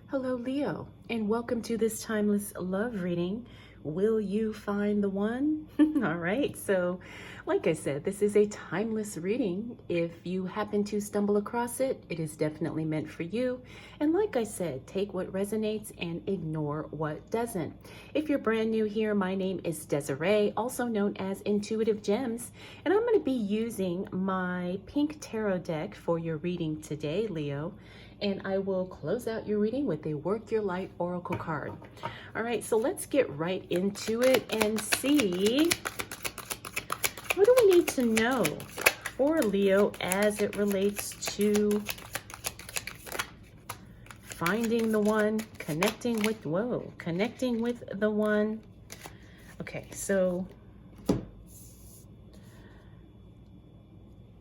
Hello, Leo, and welcome to this timeless love reading. Will you find the one? All right, so like I said, this is a timeless reading. If you happen to stumble across it, it is definitely meant for you. And like I said, take what resonates and ignore what doesn't. If you're brand new here, my name is Desiree, also known as IntuitiveGems, and I'm going to be using my pink tarot deck for your reading today, Leo. And I will close out your reading with a Work Your Light Oracle card. All right, so let's get right into it and see what do we need to know for Leo as it relates to finding the one, connecting with the one. Okay, so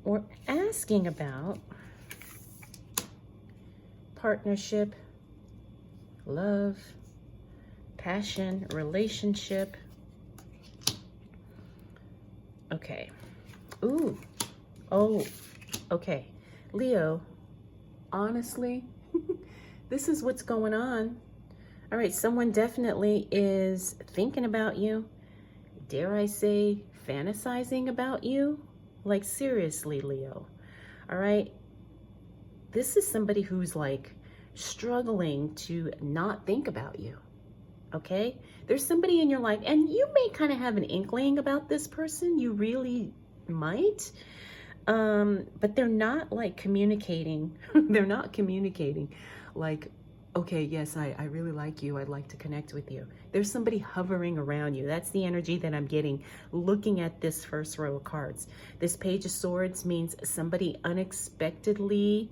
we're asking about partnership, love, passion, relationship. Okay. Ooh. Oh, okay. Leo, honestly, this is what's going on. All right, someone definitely is thinking about you. Dare I say, fantasizing about you? Like, seriously, Leo. All right. This is somebody who's like struggling to not think about you. Okay, there's somebody in your life, and you may kind of have an inkling about this person. You really might, but they're not like communicating. They're not communicating like, okay, yes, I really like you. I'd like to connect with you. There's somebody hovering around you. That's the energy that I'm getting looking at this first row of cards. This Page of Swords means somebody unexpectedly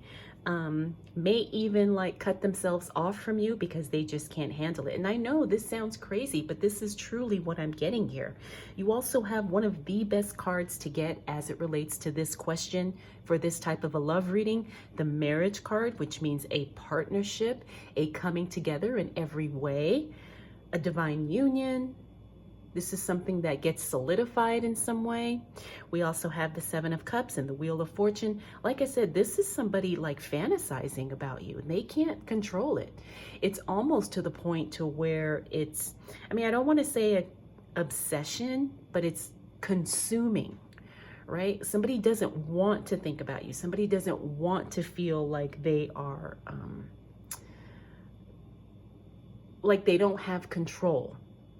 may even like cut themselves off from you because they just can't handle it. And I know this sounds crazy, but this is truly what I'm getting here. You also have one of the best cards to get as it relates to this question for this type of a love reading, the Marriage card, which means a partnership, a coming together in every way, a divine union. This is something that gets solidified in some way. We also have the Seven of Cups and the Wheel of Fortune. Like I said, this is somebody like fantasizing about you. They can't control it. It's almost to the point to where it's, I mean, I don't want to say an obsession, but it's consuming, right? Somebody doesn't want to think about you. Somebody doesn't want to feel like they are, like they don't have control.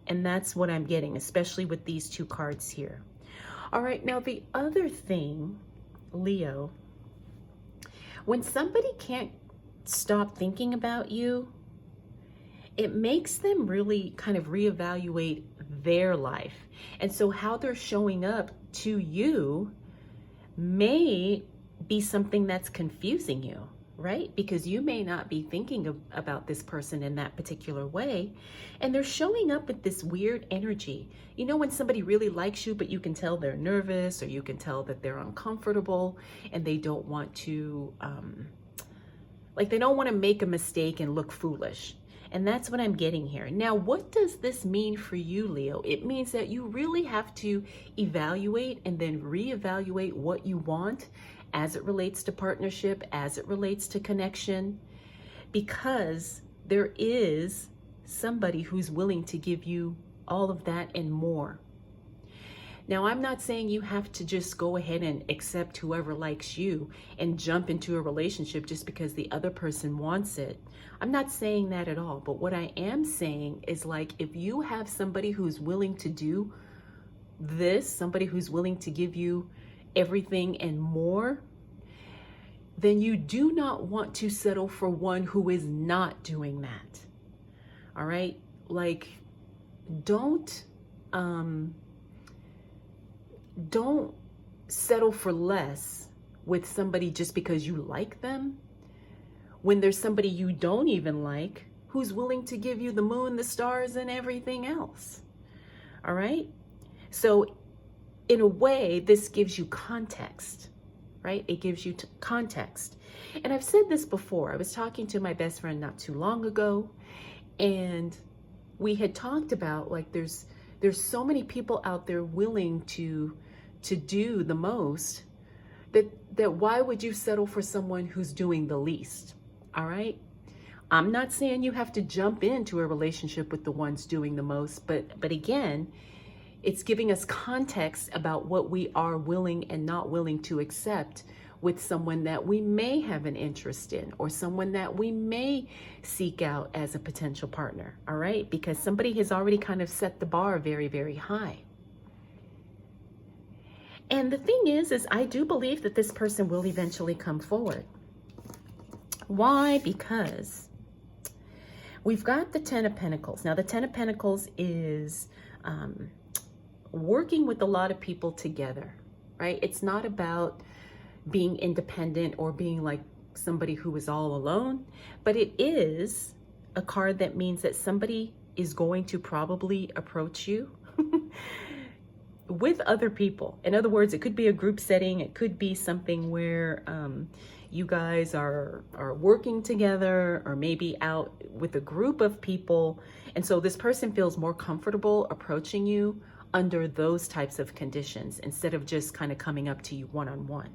And that's what I'm getting, especially with these two cards here. All right, now the other thing, Leo, when somebody can't stop thinking about you, it makes them really kind of reevaluate their life. And so how they're showing up to you may be something that's confusing you, right? Because you may not be thinking about this person in that particular way. And they're showing up with this weird energy. You know, when somebody really likes you, but you can tell they're nervous, or you can tell that they're uncomfortable and they don't want to, they don't want to make a mistake and look foolish. And that's what I'm getting here. Now, what does this mean for you, Leo? It means that you really have to evaluate and then reevaluate what you want as it relates to partnership, as it relates to connection, because there is somebody who's willing to give you all of that and more. Now, I'm not saying you have to just go ahead and accept whoever likes you and jump into a relationship just because the other person wants it. I'm not saying that at all. But what I am saying is, like, if you have somebody who's willing to do this, somebody who's willing to give you everything and more, then you do not want to settle for one who is not doing that. All right? Like, don't settle for less with somebody just because you like them, when there's somebody you don't even like who's willing to give you the moon, the stars, and everything else. All right? So in a way, this gives you context, right? It gives you context. And I've said this before. I was talking to my best friend not too long ago, and we had talked about, like, there's so many people out there willing to do the most, that why would you settle for someone who's doing the least? All right? I'm not saying you have to jump into a relationship with the ones doing the most, but again, it's giving us context about what we are willing and not willing to accept with someone that we may have an interest in, or someone that we may seek out as a potential partner, all right? Because somebody has already kind of set the bar very, very high. And the thing is I do believe that this person will eventually come forward. Why? Because we've got the Ten of Pentacles. Now, the Ten of Pentacles is working with a lot of people together, right? It's not about being independent or being like somebody who is all alone, but it is a card that means that somebody is going to probably approach you with other people. In other words, it could be a group setting. It could be something where you guys are working together, or maybe out with a group of people. And so this person feels more comfortable approaching you under those types of conditions instead of just kind of coming up to you one-on-one.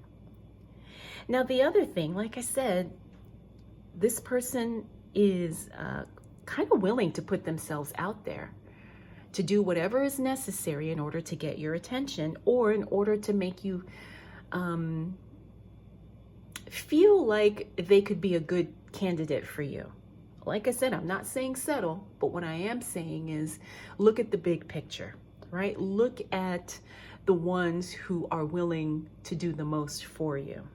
Now, the other thing, like I said, this person is kind of willing to put themselves out there to do whatever is necessary in order to get your attention, or in order to make you feel like they could be a good candidate for you. Like I said, I'm not saying settle, but what I am saying is look at the big picture, right? Look at the ones who are willing to do the most for you.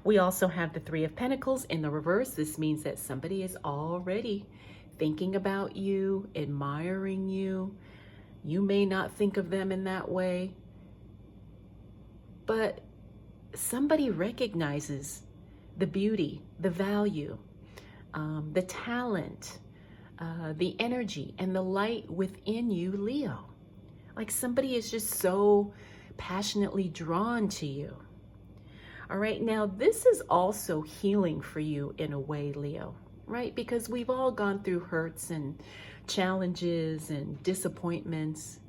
We also have the Three of Pentacles in the reverse. This means that somebody is already thinking about you, admiring you. You may not think of them in that way, but somebody recognizes the beauty, the value, the talent, the energy, and the light within you, Leo. Like somebody is just so passionately drawn to you. All right, now this is also healing for you in a way, Leo, right? Because we've all gone through hurts and challenges and disappointments.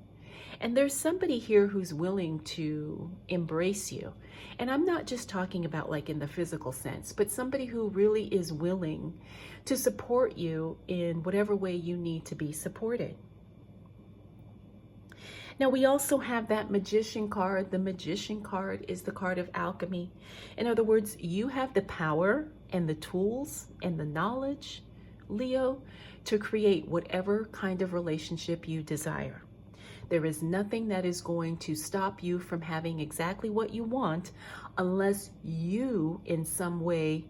And there's somebody here who's willing to embrace you. And I'm not just talking about like in the physical sense, but somebody who really is willing to support you in whatever way you need to be supported. Now, we also have that Magician card. The Magician card is the card of alchemy. In other words, you have the power and the tools and the knowledge, Leo, to create whatever kind of relationship you desire. There is nothing that is going to stop you from having exactly what you want unless you in some way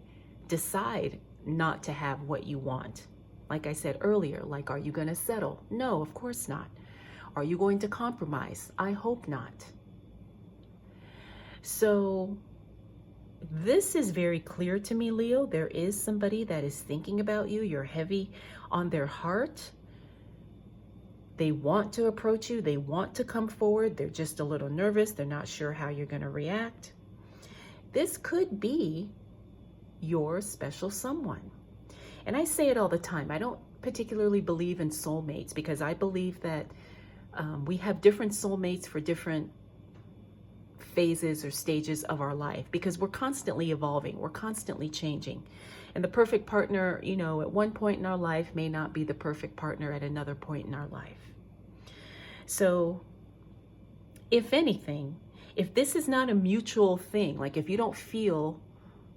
decide not to have what you want. Like I said earlier, like, are you going to settle? No, of course not. Are you going to compromise? I hope not. So this is very clear to me, Leo. There is somebody that is thinking about you. You're heavy on their heart. They want to approach you. They want to come forward. They're just a little nervous. They're not sure how you're going to react. This could be your special someone. And I say it all the time. I don't particularly believe in soulmates because I believe that we have different soulmates for different phases or stages of our life, because we're constantly evolving, we're constantly changing. And the perfect partner, you know, at one point in our life may not be the perfect partner at another point in our life. So if anything, if this is not a mutual thing, like if you don't feel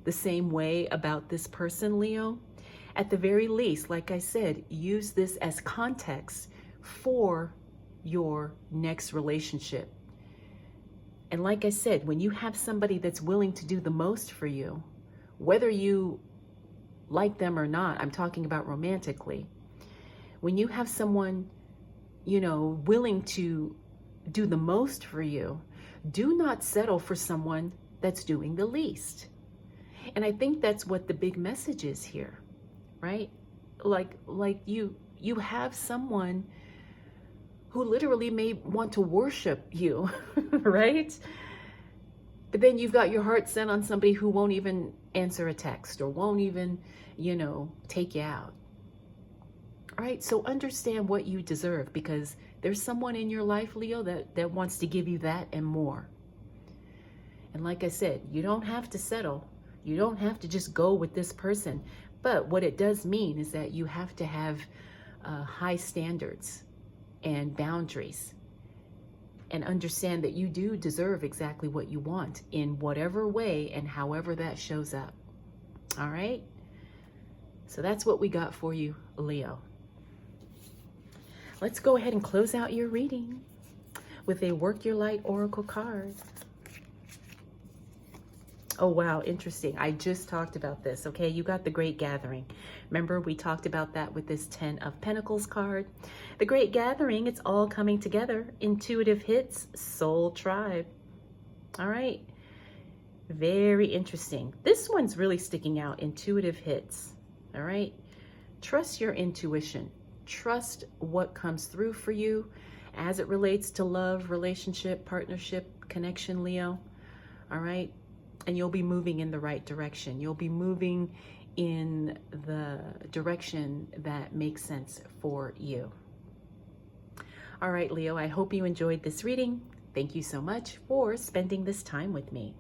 the same way about this person, Leo, at the very least, like I said, use this as context for your next relationship. And like I said, when you have somebody that's willing to do the most for you, whether you like them or not, I'm talking about romantically, when you have someone, you know, willing to do the most for you, do not settle for someone that's doing the least. And I think that's what the big message is here, right? Like you have someone who literally may want to worship you, right? But then you've got your heart set on somebody who won't even answer a text or won't even, you know, take you out. All right, so understand what you deserve, because there's someone in your life, Leo, that wants to give you that and more. And like I said, you don't have to settle. You don't have to just go with this person, But what it does mean is that you have to have high standards and boundaries, and understand that you do deserve exactly what you want in whatever way and however that shows up. All right? So that's what we got for you, Leo. Let's go ahead and close out your reading with a Work Your Light Oracle card. Oh, wow, interesting. I just talked about this, okay? You got the Great Gathering. Remember, we talked about that with this 10 of Pentacles card. The Great Gathering, it's all coming together. Intuitive hits, soul tribe. All right. Very interesting. This one's really sticking out, intuitive hits. All right. Trust your intuition. Trust what comes through for you as it relates to love, relationship, partnership, connection, Leo. All right. And you'll be moving in the right direction. You'll be moving in the direction that makes sense for you. All right, Leo, I hope you enjoyed this reading. Thank you so much for spending this time with me.